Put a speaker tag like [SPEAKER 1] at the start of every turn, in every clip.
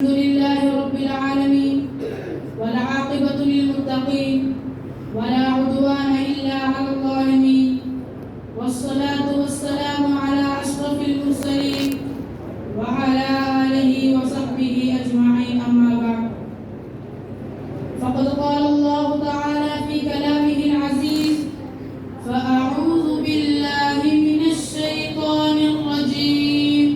[SPEAKER 1] الحمد لله رب العالمين والعاقبة للمتقين ولا عدوان إلا على الظالمين والصلاة والسلام على أشرف المرسلين وعلى آله وصحبه أجمعين أما بعد فقد قال الله تعالى في كلامه العزيز فأعوذ بالله من الشيطان الرجيم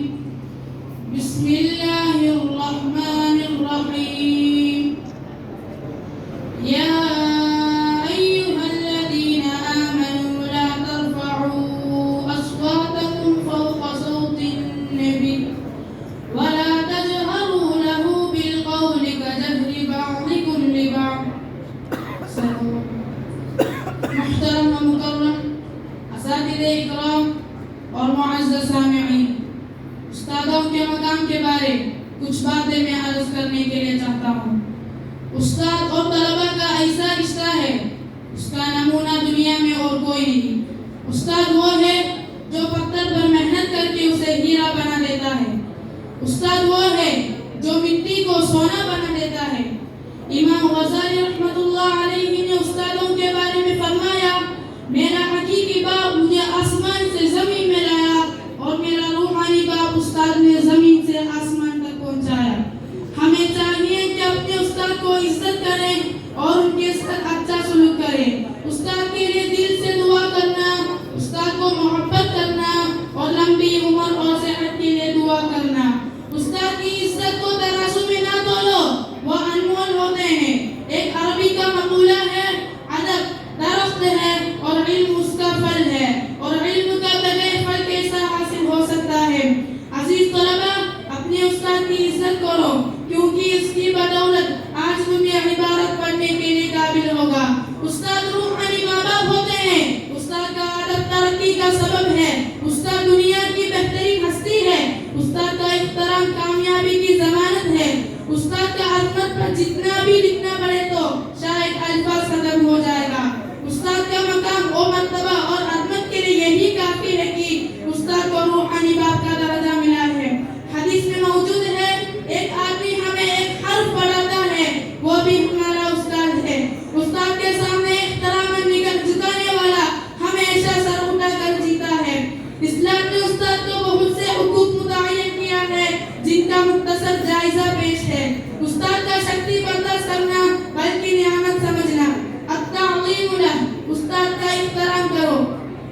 [SPEAKER 1] بسم الله الرحمن الرحيم يا أيها الذين آمنوا لا ترفعوا أصواتكم فوق صوت النبي ولا تجهروا له بالقول كجهر بعضكم لبعض. محترم ومكرم اساتذہ اکرام اور معزز سامعین، استادوں کے مقام کے بارے کچھ باتیں میں عرض کرنے کے لیے چاہتا ہوں۔ استاد اور طلبہ کا ایسا رشتہ ہے، اس کا نمونہ دنیا میں اور کوئی نہیں۔ استاد وہ ہے جو پتھر پر محنت کر کے اسے ہیرا بنا دیتا ہے۔ استاد وہ ہے جو مٹی کو سونا بنا دیتا ہے۔ امام غزالی رحمۃ اللہ علیہ نے استادوں کے بارے میں فرمایا، میرا حقیقی باپ مجھے آسمان سے زمین میں لایا اور میرا روحانی باپ استاد نے زمین سے آسمان تک پہنچایا۔ ہمیں چاہیے کہ اپنے استاد کو عزت کریں اور ان کے ساتھ اچھا سلوک کریں۔ استاد کے لیے دل سے دعا کرنا، استاد کو محبت کرنا اور لمبی عمر اور صحت کے لیے دعا کرنا۔ استاد کی عزت کو ترازو میں نہ تولو، وہ انمول ہوتے ہیں۔ ایک عربی کا مقولہ ہے، ادب درخت ہے اور علم اس کا پھل ہے، اور علم کا بغیر پھل کیسا حاصل ہو سکتا ہے؟ عزیز طلبہ، اپنے استاد کی عزت کرو، کیونکہ اس کی بدولت آج دنیا عبارت پڑھنے کے لیے قابل ہوگا۔ استاد روحانی ماں باپ ہوتے ہیں۔ استاد کا ادب ترقی کا سبب ہے۔ استاد دنیا کی بہترین ہستی ہے۔ استاد کا احترام کامیابی کی ضمانت ہے۔ استاد کا عظمت پر جتنا بھی لکھنا پڑے تو شاید الفاظ ختم ہو جائے گا۔ استاد کا مقام و مرتبہ اور عظمت کے لیے یہی کافی ہے کہ استاد کو روحانی باپ کا درجہ ملا ہے۔ حدیث میں موجود ہے، ایک آدمی ہمیں ایک حرف پڑھاتا ہے، وہ بھی ہمارا استاد ہے۔ استاد کے سامنے احترام جھکانے والا ہمیشہ سر اٹھا کر جیتا ہے۔ اسلام نے استاد کو بہت سے حقوق متعین کیا ہے، جن کا مختصر جائزہ پیش ہے۔ استاد کا شکتی برداشت کرنا بلکہ نعمت سمجھنا۔ التعظیم لہ، استاد کا احترام کرو۔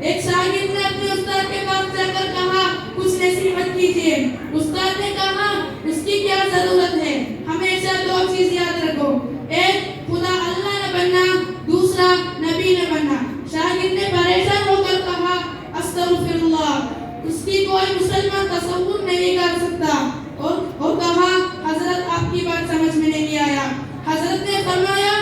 [SPEAKER 1] ایک شاگرد نے اپنے استاد کے پاس جا کر کہا، کچھ نصیحت کیجیے۔ استاد نے کہا، اس کی کیا ضرورت ہے؟ ہمیشہ دو چیز یاد رکھو، ایک خدا اللہ نہ بننا، دوسرا نبی نہ بننا۔ شاگرد نے پریشان ہو کر کہا، استغفر اللہ، اس کی کوئی مسلمان تصور نہیں کر سکتا، اور کہا، حضرت آپ کی بات سمجھ میں نہیں آیا۔ حضرت نے فرمایا،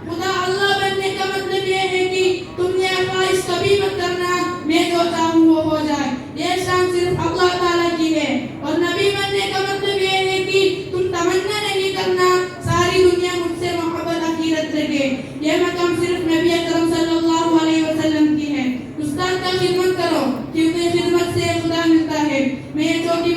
[SPEAKER 1] خدا اللہ بننے کا مطلب یہ ہے کہ تم نے خواہش کبھی مت کرنا میں جو چاہوں وہ ہو جائے، یہ شان صرف اللہ تعالیٰ کی ہے۔ اور نبی بننے کا مطلب یہ ہے کہ تم تمنا نہیں کرنا ساری دنیا مجھ سے محبت عقیدت رکھے، یہ مقام صرف نبی اکرم صلی اللہ علیہ وسلم کی ہے۔ استاد کا خدمت کرو، کیونکہ خدمت سے خدا ملتا ہے۔ میں یہ چھوٹی